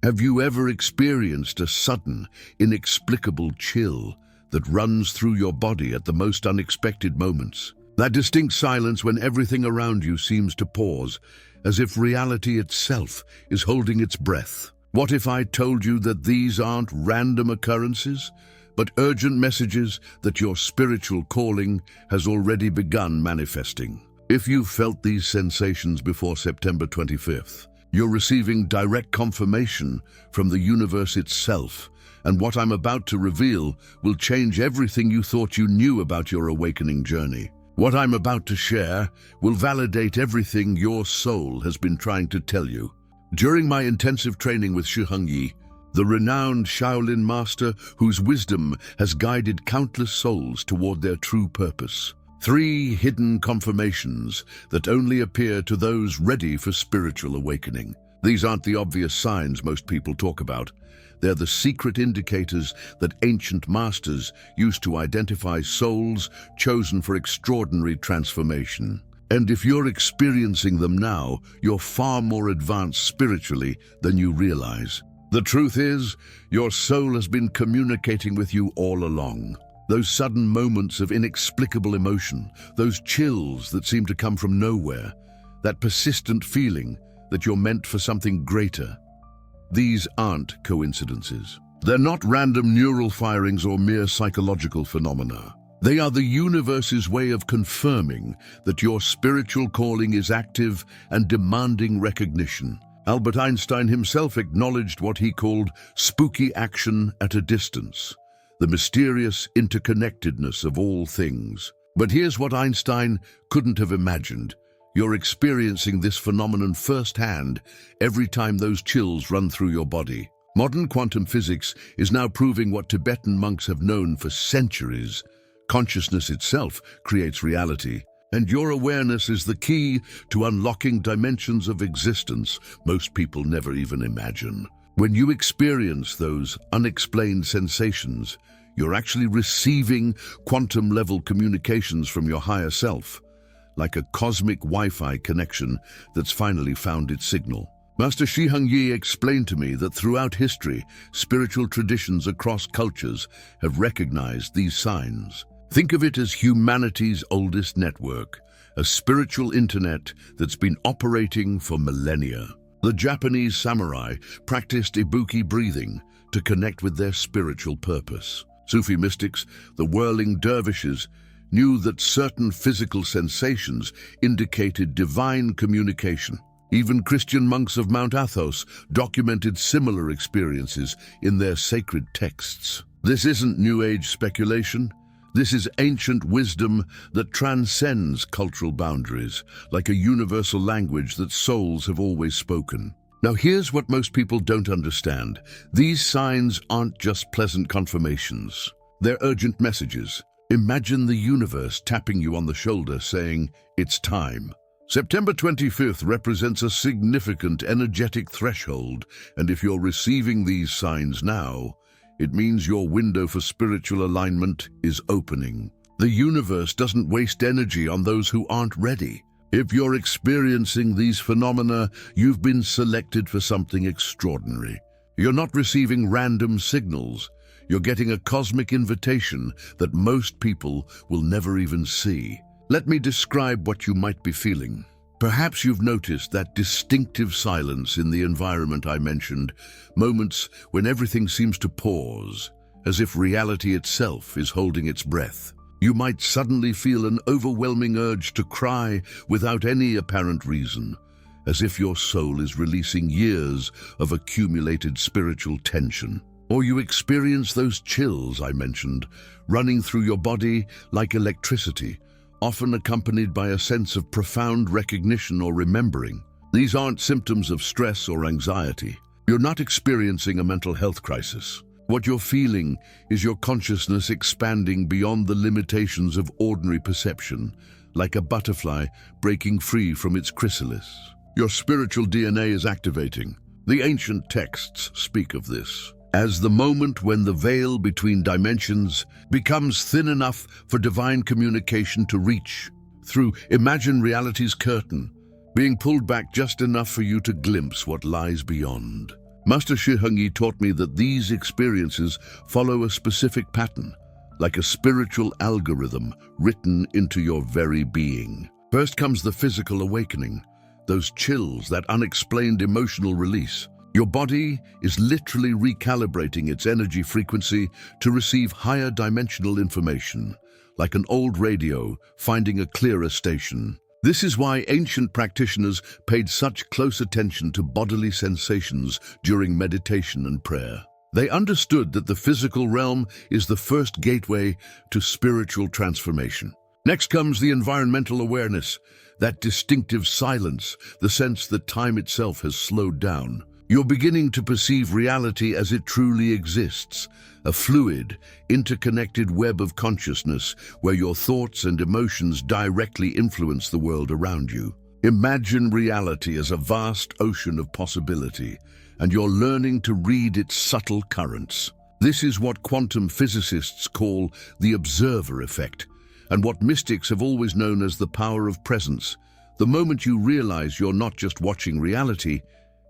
Have you ever experienced a sudden, inexplicable chill that runs through your body at the most unexpected moments? That distinct silence when everything around you seems to pause, as if reality itself is holding its breath. What if I told you that these aren't random occurrences, but urgent messages that your spiritual calling has already begun manifesting? If you felt these sensations before September 25th, you're receiving direct confirmation from the universe itself, and what I'm about to reveal will change everything you thought you knew about your awakening journey. What I'm about to share will validate everything your soul has been trying to tell you. During my intensive training with Shi Heng Yi, the renowned Shaolin master whose wisdom has guided countless souls toward their true purpose. 3 hidden confirmations that only appear to those ready for spiritual awakening. These aren't the obvious signs most people talk about. They're the secret indicators that ancient masters used to identify souls chosen for extraordinary transformation. And if you're experiencing them now, you're far more advanced spiritually than you realize. The truth is, your soul has been communicating with you all along. Those sudden moments of inexplicable emotion, those chills that seem to come from nowhere, that persistent feeling that you're meant for something greater. These aren't coincidences. They're not random neural firings or mere psychological phenomena. They are the universe's way of confirming that your spiritual calling is active and demanding recognition. Albert Einstein himself acknowledged what he called spooky action at a distance, the mysterious interconnectedness of all things. But here's what Einstein couldn't have imagined. You're experiencing this phenomenon firsthand every time those chills run through your body. Modern quantum physics is now proving what Tibetan monks have known for centuries. Consciousness itself creates reality, and your awareness is the key to unlocking dimensions of existence most people never even imagine. When you experience those unexplained sensations, you're actually receiving quantum-level communications from your higher self, like a cosmic Wi-Fi connection that's finally found its signal. Master Shi Heng Yi explained to me that throughout history, spiritual traditions across cultures have recognized these signs. Think of it as humanity's oldest network, a spiritual internet that's been operating for millennia. The Japanese samurai practiced ibuki breathing to connect with their spiritual purpose. Sufi mystics, the whirling dervishes, knew that certain physical sensations indicated divine communication. Even Christian monks of Mount Athos documented similar experiences in their sacred texts. This isn't New Age speculation. This is ancient wisdom that transcends cultural boundaries, like a universal language that souls have always spoken. Now here's what most people don't understand. These signs aren't just pleasant confirmations. They're urgent messages. Imagine the universe tapping you on the shoulder saying, "It's time." September 25th represents a significant energetic threshold, and if you're receiving these signs now, it means your window for spiritual alignment is opening. The universe doesn't waste energy on those who aren't ready. If you're experiencing these phenomena, you've been selected for something extraordinary. You're not receiving random signals. You're getting a cosmic invitation that most people will never even see. Let me describe what you might be feeling. Perhaps you've noticed that distinctive silence in the environment I mentioned, moments when everything seems to pause, as if reality itself is holding its breath. You might suddenly feel an overwhelming urge to cry without any apparent reason, as if your soul is releasing years of accumulated spiritual tension. Or you experience those chills I mentioned, running through your body like electricity, often accompanied by a sense of profound recognition or remembering. These aren't symptoms of stress or anxiety. You're not experiencing a mental health crisis. What you're feeling is your consciousness expanding beyond the limitations of ordinary perception, like a butterfly breaking free from its chrysalis. Your spiritual DNA is activating. The ancient texts speak of this as the moment when the veil between dimensions becomes thin enough for divine communication to reach through. Imagine reality's curtain being pulled back just enough for you to glimpse what lies beyond. Master Shi Heng Yi taught me that these experiences follow a specific pattern, like a spiritual algorithm written into your very being. First comes the physical awakening, those chills, that unexplained emotional release. Your body is literally recalibrating its energy frequency to receive higher dimensional information, like an old radio finding a clearer station. This is why ancient practitioners paid such close attention to bodily sensations during meditation and prayer. They understood that the physical realm is the first gateway to spiritual transformation. Next comes the environmental awareness, that distinctive silence, the sense that time itself has slowed down. You're beginning to perceive reality as it truly exists, a fluid, interconnected web of consciousness where your thoughts and emotions directly influence the world around you. Imagine reality as a vast ocean of possibility, and you're learning to read its subtle currents. This is what quantum physicists call the observer effect, and what mystics have always known as the power of presence. The moment you realize you're not just watching reality,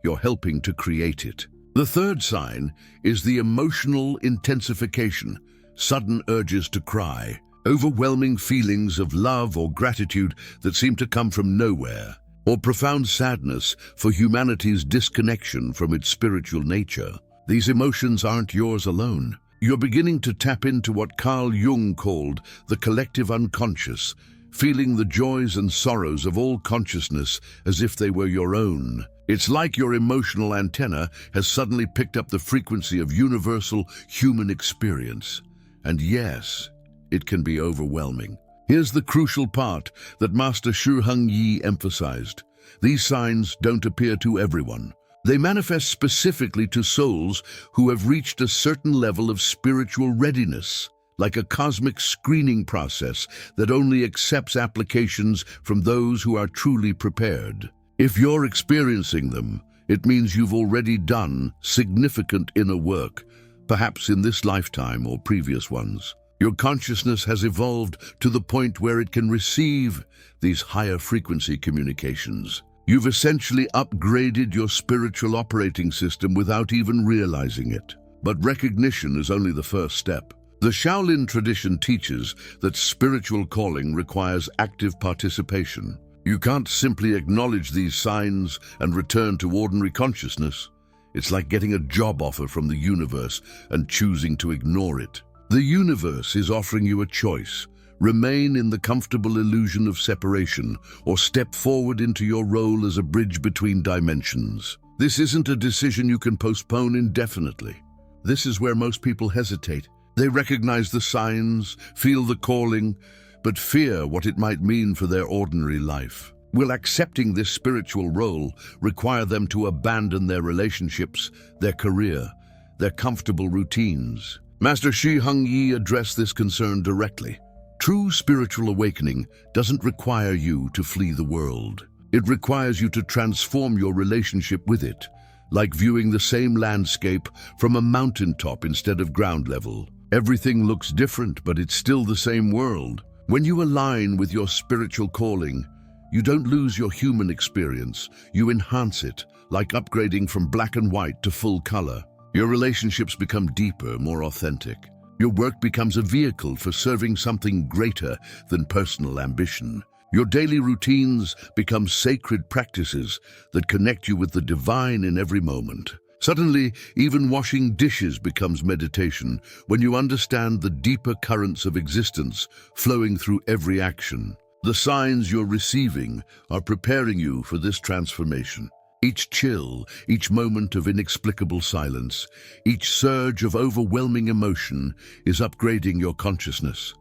you're helping to create it. The third sign is the emotional intensification, sudden urges to cry, overwhelming feelings of love or gratitude that seem to come from nowhere, or profound sadness for humanity's disconnection from its spiritual nature. These emotions aren't yours alone. You're beginning to tap into what Carl Jung called the collective unconscious, feeling the joys and sorrows of all consciousness as if they were your own. It's like your emotional antenna has suddenly picked up the frequency of universal human experience. And yes, it can be overwhelming. Here's the crucial part that Master Shi Heng Yi emphasized. These signs don't appear to everyone. They manifest specifically to souls who have reached a certain level of spiritual readiness, like a cosmic screening process that only accepts applications from those who are truly prepared. If you're experiencing them, it means you've already done significant inner work, perhaps in this lifetime or previous ones. Your consciousness has evolved to the point where it can receive these higher frequency communications. You've essentially upgraded your spiritual operating system without even realizing it. But recognition is only the first step. The Shaolin tradition teaches that spiritual calling requires active participation. You can't simply acknowledge these signs and return to ordinary consciousness. It's like getting a job offer from the universe and choosing to ignore it. The universe is offering you a choice. Remain in the comfortable illusion of separation, or step forward into your role as a bridge between dimensions. This isn't a decision you can postpone indefinitely. This is where most people hesitate. They recognize the signs, feel the calling, but fear what it might mean for their ordinary life. Will accepting this spiritual role require them to abandon their relationships, their career, their comfortable routines? Master Shi Heng Yi addressed this concern directly. True spiritual awakening doesn't require you to flee the world. It requires you to transform your relationship with it, like viewing the same landscape from a mountaintop instead of ground level. Everything looks different, but it's still the same world. When you align with your spiritual calling, you don't lose your human experience. You enhance it, like upgrading from black and white to full color. Your relationships become deeper, more authentic. Your work becomes a vehicle for serving something greater than personal ambition. Your daily routines become sacred practices that connect you with the divine in every moment. Suddenly, even washing dishes becomes meditation when you understand the deeper currents of existence flowing through every action. The signs you're receiving are preparing you for this transformation. Each chill, each moment of inexplicable silence, each surge of overwhelming emotion is upgrading your consciousness.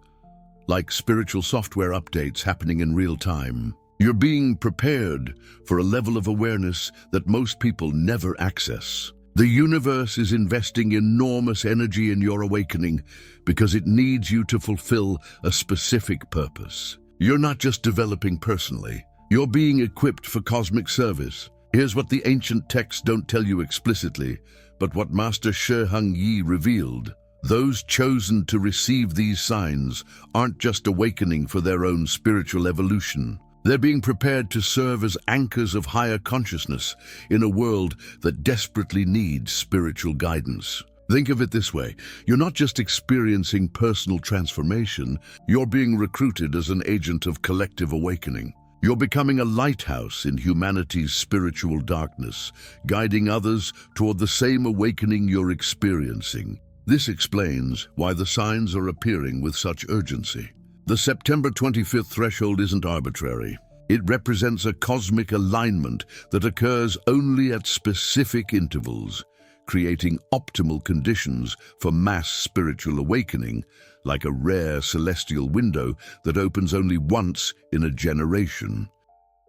Like spiritual software updates happening in real time, you're being prepared for a level of awareness that most people never access. The universe is investing enormous energy in your awakening because it needs you to fulfill a specific purpose. You're not just developing personally, you're being equipped for cosmic service. Here's what the ancient texts don't tell you explicitly, but what Master Shi Heng Yi revealed. Those chosen to receive these signs aren't just awakening for their own spiritual evolution. They're being prepared to serve as anchors of higher consciousness in a world that desperately needs spiritual guidance. Think of it this way. You're not just experiencing personal transformation, you're being recruited as an agent of collective awakening. You're becoming a lighthouse in humanity's spiritual darkness, guiding others toward the same awakening you're experiencing. This explains why the signs are appearing with such urgency. The September 25th threshold isn't arbitrary. It represents a cosmic alignment that occurs only at specific intervals, creating optimal conditions for mass spiritual awakening, like a rare celestial window that opens only once in a generation.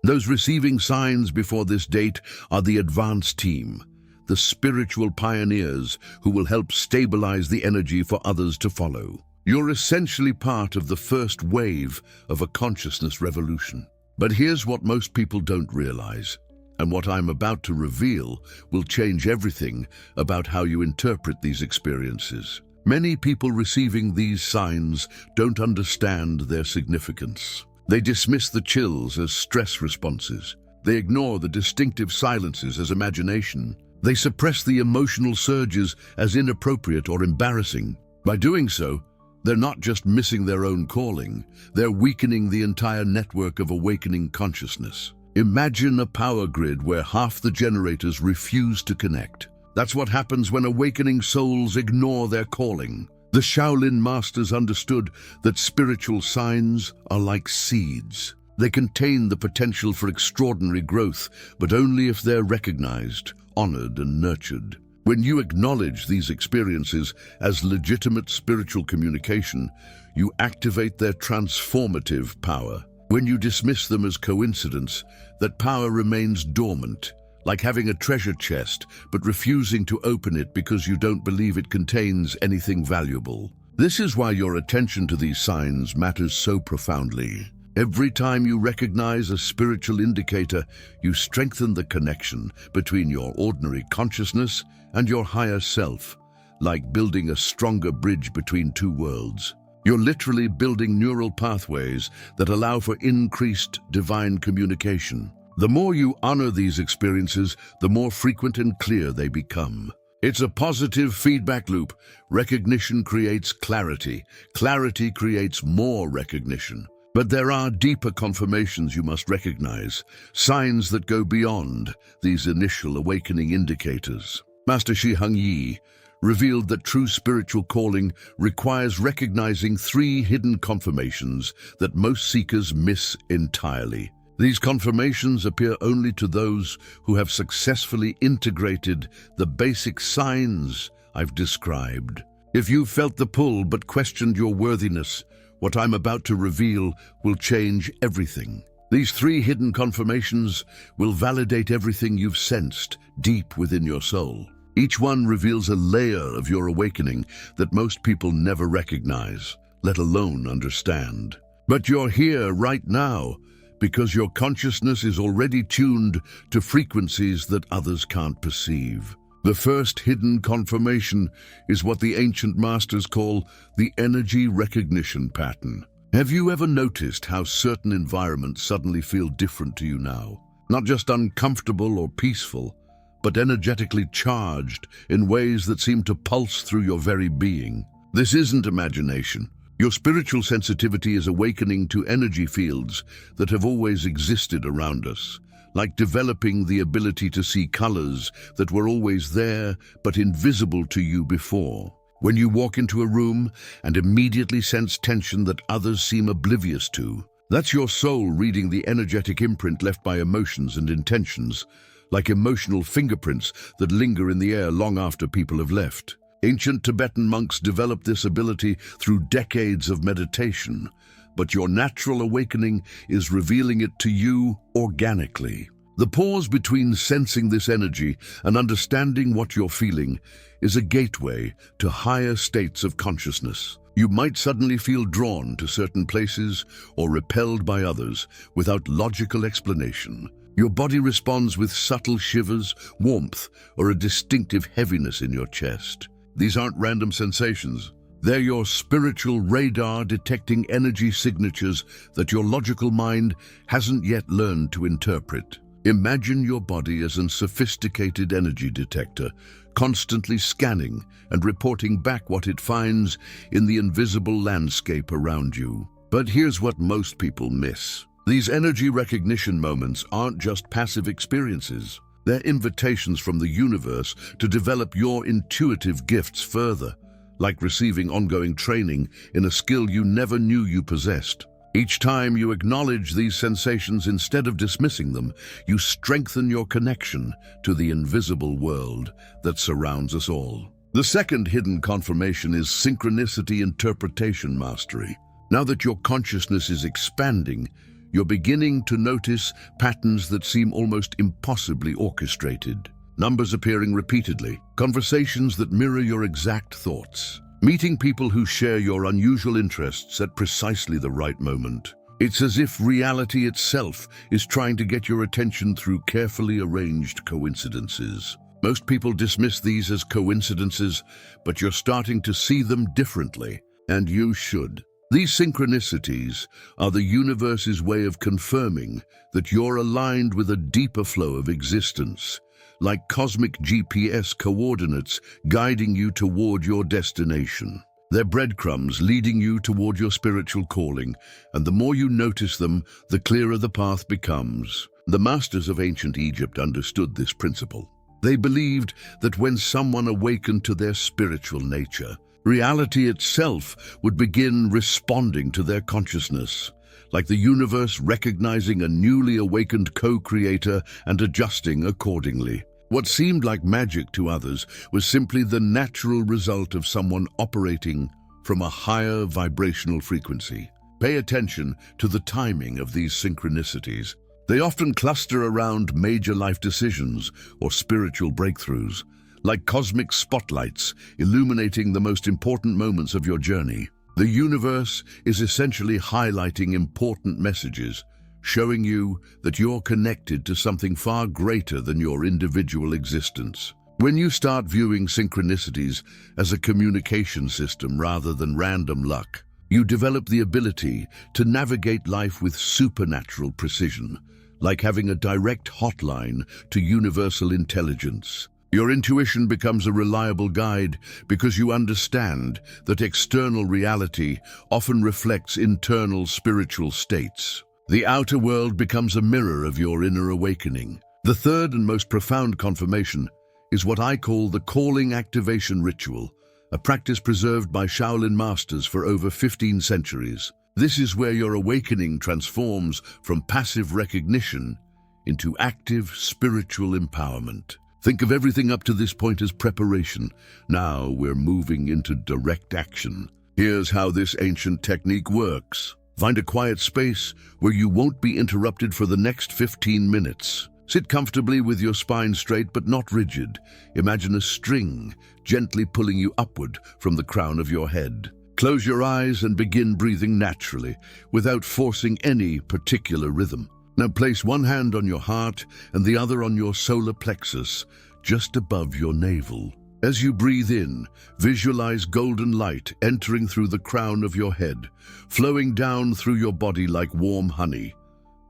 Those receiving signs before this date are the advanced team, the spiritual pioneers who will help stabilize the energy for others to follow. You're essentially part of the first wave of a consciousness revolution. But here's what most people don't realize, and what I'm about to reveal will change everything about how you interpret these experiences. Many people receiving these signs don't understand their significance. They dismiss the chills as stress responses. They ignore the distinctive silences as imagination. They suppress the emotional surges as inappropriate or embarrassing. By doing so, they're not just missing their own calling, they're weakening the entire network of awakening consciousness. Imagine a power grid where half the generators refuse to connect. That's what happens when awakening souls ignore their calling. The Shaolin masters understood that spiritual signs are like seeds. They contain the potential for extraordinary growth, but only if they're recognized, honored, and nurtured. When you acknowledge these experiences as legitimate spiritual communication, you activate their transformative power. When you dismiss them as coincidence, that power remains dormant, like having a treasure chest but refusing to open it because you don't believe it contains anything valuable. This is why your attention to these signs matters so profoundly. Every time you recognize a spiritual indicator, you strengthen the connection between your ordinary consciousness and your higher self, like building a stronger bridge between two worlds. You're literally building neural pathways that allow for increased divine communication. The more you honor these experiences, the more frequent and clear they become. It's a positive feedback loop. Recognition creates clarity. Clarity creates more recognition. But there are deeper confirmations you must recognize, signs that go beyond these initial awakening indicators. Master Shi Heng Yi revealed that true spiritual calling requires recognizing 3 hidden confirmations that most seekers miss entirely. These confirmations appear only to those who have successfully integrated the basic signs I've described. If you felt the pull but questioned your worthiness, what I'm about to reveal will change everything. These 3 hidden confirmations will validate everything you've sensed deep within your soul. Each one reveals a layer of your awakening that most people never recognize, let alone understand. But you're here right now because your consciousness is already tuned to frequencies that others can't perceive. The first hidden confirmation is what the ancient masters call the energy recognition pattern. Have you ever noticed how certain environments suddenly feel different to you now? Not just uncomfortable or peaceful, but energetically charged in ways that seem to pulse through your very being. This isn't imagination. Your spiritual sensitivity is awakening to energy fields that have always existed around us, like developing the ability to see colors that were always there but invisible to you before. When you walk into a room and immediately sense tension that others seem oblivious to, that's your soul reading the energetic imprint left by emotions and intentions, like emotional fingerprints that linger in the air long after people have left. Ancient Tibetan monks developed this ability through decades of meditation, but your natural awakening is revealing it to you organically. The pause between sensing this energy and understanding what you're feeling is a gateway to higher states of consciousness. You might suddenly feel drawn to certain places or repelled by others without logical explanation. Your body responds with subtle shivers, warmth, or a distinctive heaviness in your chest. These aren't random sensations. They're your spiritual radar detecting energy signatures that your logical mind hasn't yet learned to interpret. Imagine your body as a sophisticated energy detector, constantly scanning and reporting back what it finds in the invisible landscape around you. But here's what most people miss. These energy recognition moments aren't just passive experiences. They're invitations from the universe to develop your intuitive gifts further, like receiving ongoing training in a skill you never knew you possessed. Each time you acknowledge these sensations instead of dismissing them, you strengthen your connection to the invisible world that surrounds us all. The second hidden confirmation is synchronicity interpretation mastery. Now that your consciousness is expanding, you're beginning to notice patterns that seem almost impossibly orchestrated. Numbers appearing repeatedly, conversations that mirror your exact thoughts, meeting people who share your unusual interests at precisely the right moment. It's as if reality itself is trying to get your attention through carefully arranged coincidences. Most people dismiss these as coincidences, but you're starting to see them differently, and you should. These synchronicities are the universe's way of confirming that you're aligned with a deeper flow of existence, like cosmic GPS coordinates guiding you toward your destination. They're breadcrumbs leading you toward your spiritual calling, and the more you notice them, the clearer the path becomes. The masters of ancient Egypt understood this principle. They believed that when someone awakened to their spiritual nature, reality itself would begin responding to their consciousness, like the universe recognizing a newly awakened co-creator and adjusting accordingly. What seemed like magic to others was simply the natural result of someone operating from a higher vibrational frequency. Pay attention to the timing of these synchronicities. They often cluster around major life decisions or spiritual breakthroughs, like cosmic spotlights illuminating the most important moments of your journey. The universe is essentially highlighting important messages, showing you that you're connected to something far greater than your individual existence. When you start viewing synchronicities as a communication system rather than random luck, you develop the ability to navigate life with supernatural precision, like having a direct hotline to universal intelligence. Your intuition becomes a reliable guide because you understand that external reality often reflects internal spiritual states. The outer world becomes a mirror of your inner awakening. The third and most profound confirmation is what I call the calling activation ritual, a practice preserved by Shaolin masters for over 15 centuries. This is where your awakening transforms from passive recognition into active spiritual empowerment. Think of everything up to this point as preparation. Now we're moving into direct action. Here's how this ancient technique works. Find a quiet space where you won't be interrupted for the next 15 minutes. Sit comfortably with your spine straight but not rigid. Imagine a string gently pulling you upward from the crown of your head. Close your eyes and begin breathing naturally, without forcing any particular rhythm. Now place one hand on your heart and the other on your solar plexus, just above your navel. As you breathe in, visualize golden light entering through the crown of your head, flowing down through your body like warm honey,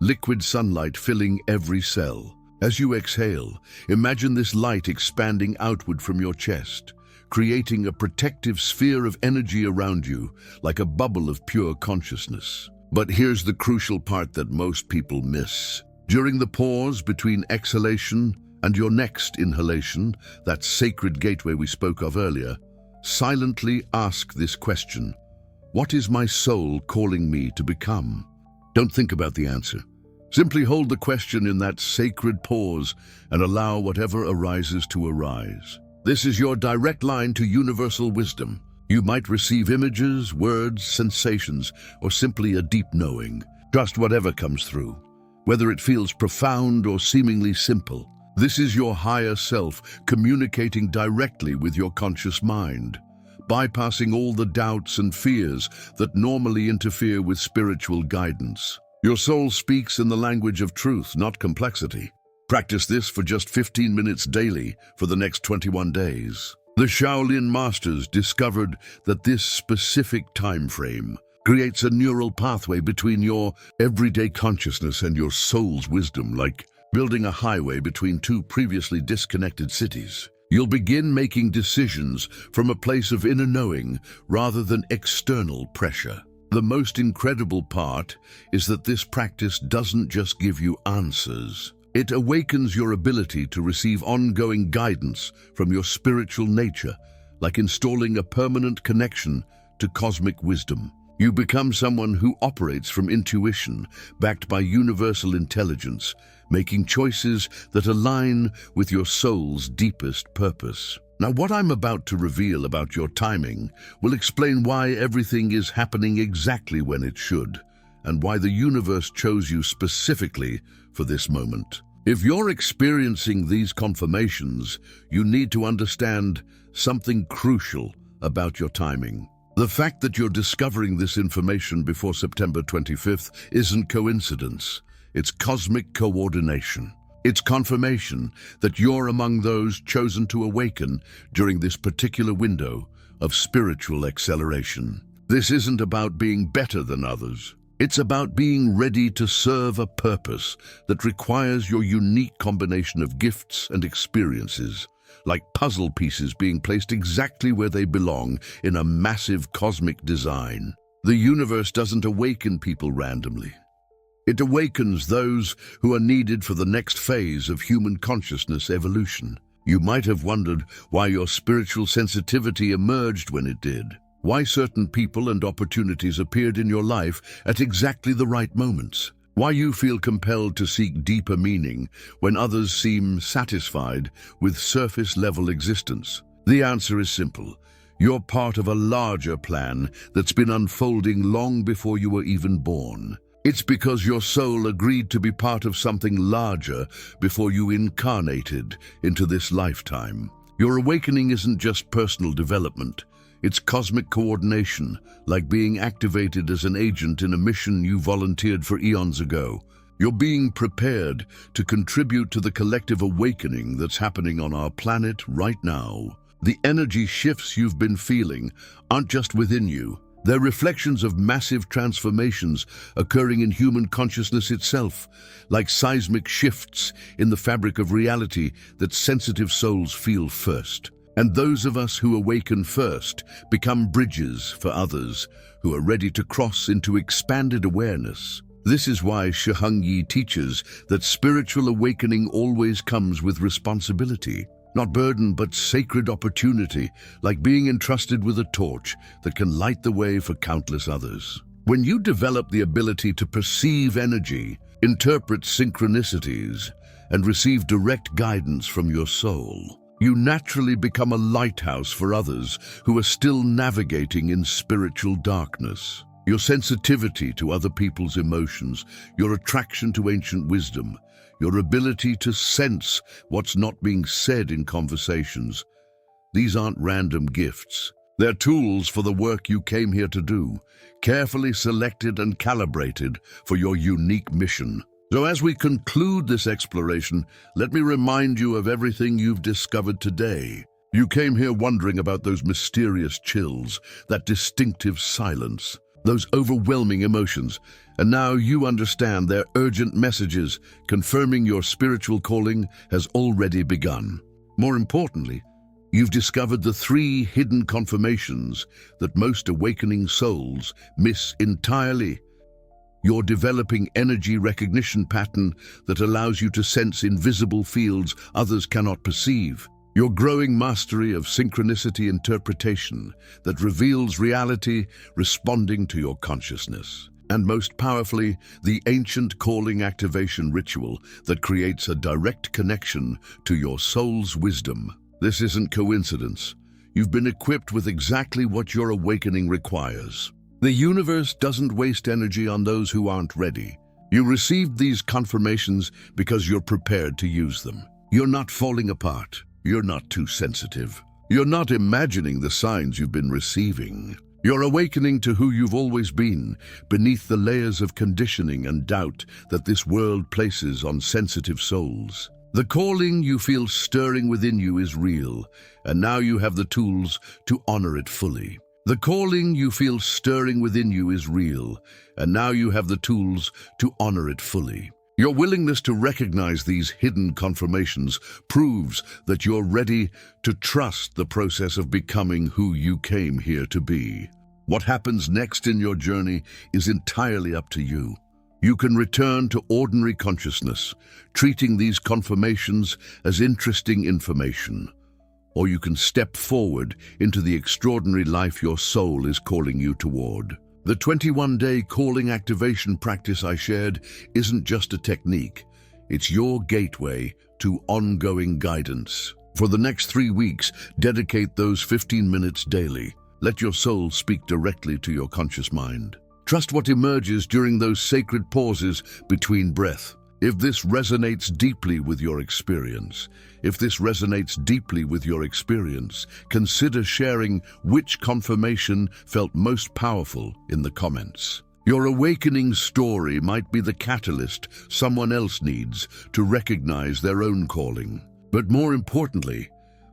liquid sunlight filling every cell. As you exhale, imagine this light expanding outward from your chest, creating a protective sphere of energy around you, like a bubble of pure consciousness. But here's the crucial part that most people miss. During the pause between exhalation and your next inhalation, that sacred gateway we spoke of earlier, silently ask this question: what is my soul calling me to become? Don't think about the answer. Simply hold the question in that sacred pause and allow whatever arises to arise. This is your direct line to universal wisdom. You might receive images, words, sensations, or simply a deep knowing. Trust whatever comes through, whether it feels profound or seemingly simple. This is your higher self communicating directly with your conscious mind, bypassing all the doubts and fears that normally interfere with spiritual guidance. Your soul speaks in the language of truth, not complexity. Practice this for just 15 minutes daily for the next 21 days. The Shaolin masters discovered that this specific time frame creates a neural pathway between your everyday consciousness and your soul's wisdom, like building a highway between two previously disconnected cities. You'll begin making decisions from a place of inner knowing rather than external pressure. The most incredible part is that this practice doesn't just give you answers. It awakens your ability to receive ongoing guidance from your spiritual nature, like installing a permanent connection to cosmic wisdom. You become someone who operates from intuition, backed by universal intelligence, making choices that align with your soul's deepest purpose. Now, what I'm about to reveal about your timing will explain why everything is happening exactly when it should, and why the universe chose you specifically for this moment. If you're experiencing these confirmations, you need to understand something crucial about your timing. The fact that you're discovering this information before September 25th isn't coincidence. It's cosmic coordination. It's confirmation that you're among those chosen to awaken during this particular window of spiritual acceleration. This isn't about being better than others. It's about being ready to serve a purpose that requires your unique combination of gifts and experiences, like puzzle pieces being placed exactly where they belong in a massive cosmic design. The universe doesn't awaken people randomly. It awakens those who are needed for the next phase of human consciousness evolution. You might have wondered why your spiritual sensitivity emerged when it did, why certain people and opportunities appeared in your life at exactly the right moments, why you feel compelled to seek deeper meaning when others seem satisfied with surface-level existence. The answer is simple. You're part of a larger plan that's been unfolding long before you were even born. It's because your soul agreed to be part of something larger before you incarnated into this lifetime. Your awakening isn't just personal development. It's cosmic coordination, like being activated as an agent in a mission you volunteered for eons ago. You're being prepared to contribute to the collective awakening that's happening on our planet right now. The energy shifts you've been feeling aren't just within you. They're reflections of massive transformations occurring in human consciousness itself, like seismic shifts in the fabric of reality that sensitive souls feel first. And those of us who awaken first become bridges for others who are ready to cross into expanded awareness. This is why Shi Heng Yi teaches that spiritual awakening always comes with responsibility. Not burden, but sacred opportunity, like being entrusted with a torch that can light the way for countless others. When you develop the ability to perceive energy, interpret synchronicities, and receive direct guidance from your soul, you naturally become a lighthouse for others who are still navigating in spiritual darkness. Your sensitivity to other people's emotions, your attraction to ancient wisdom, your ability to sense what's not being said in conversations. These aren't random gifts. They're tools for the work you came here to do, carefully selected and calibrated for your unique mission. So as we conclude this exploration, let me remind you of everything you've discovered today. You came here wondering about those mysterious chills, that distinctive silence, those overwhelming emotions, and now you understand their urgent messages, confirming your spiritual calling has already begun. More importantly, you've discovered the 3 hidden confirmations that most awakening souls miss entirely. You're developing energy recognition pattern that allows you to sense invisible fields others cannot perceive. Your growing mastery of synchronicity interpretation that reveals reality responding to your consciousness. And most powerfully, the ancient calling activation ritual that creates a direct connection to your soul's wisdom. This isn't coincidence. You've been equipped with exactly what your awakening requires. The universe doesn't waste energy on those who aren't ready. You received these confirmations because you're prepared to use them. You're not falling apart. You're not too sensitive. You're not imagining the signs you've been receiving. You're awakening to who you've always been, beneath the layers of conditioning and doubt that this world places on sensitive souls. The calling you feel stirring within you is real, and now you have the tools to honor it fully. The calling you feel stirring within you is real, and now you have the tools to honor it fully. Your willingness to recognize these hidden confirmations proves that you're ready to trust the process of becoming who you came here to be. What happens next in your journey is entirely up to you. You can return to ordinary consciousness, treating these confirmations as interesting information, or you can step forward into the extraordinary life your soul is calling you toward. The 21-day calling activation practice I shared isn't just a technique, it's your gateway to ongoing guidance. For the next 3 weeks, dedicate those 15 minutes daily. Let your soul speak directly to your conscious mind. Trust what emerges during those sacred pauses between breath. If this resonates deeply with your experience, consider sharing which confirmation felt most powerful in the comments. Your awakening story might be the catalyst someone else needs to recognize their own calling. But more importantly,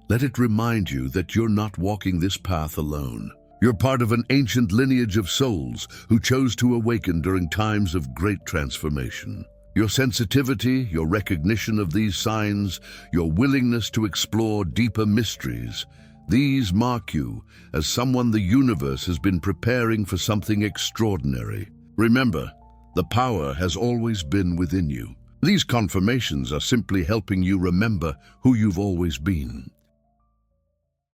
let it remind you that you're not walking this path alone. You're part of an ancient lineage of souls who chose to awaken during times of great transformation. Your sensitivity, your recognition of these signs, your willingness to explore deeper mysteries, these mark you as someone the universe has been preparing for something extraordinary. Remember, the power has always been within you. These confirmations are simply helping you remember who you've always been.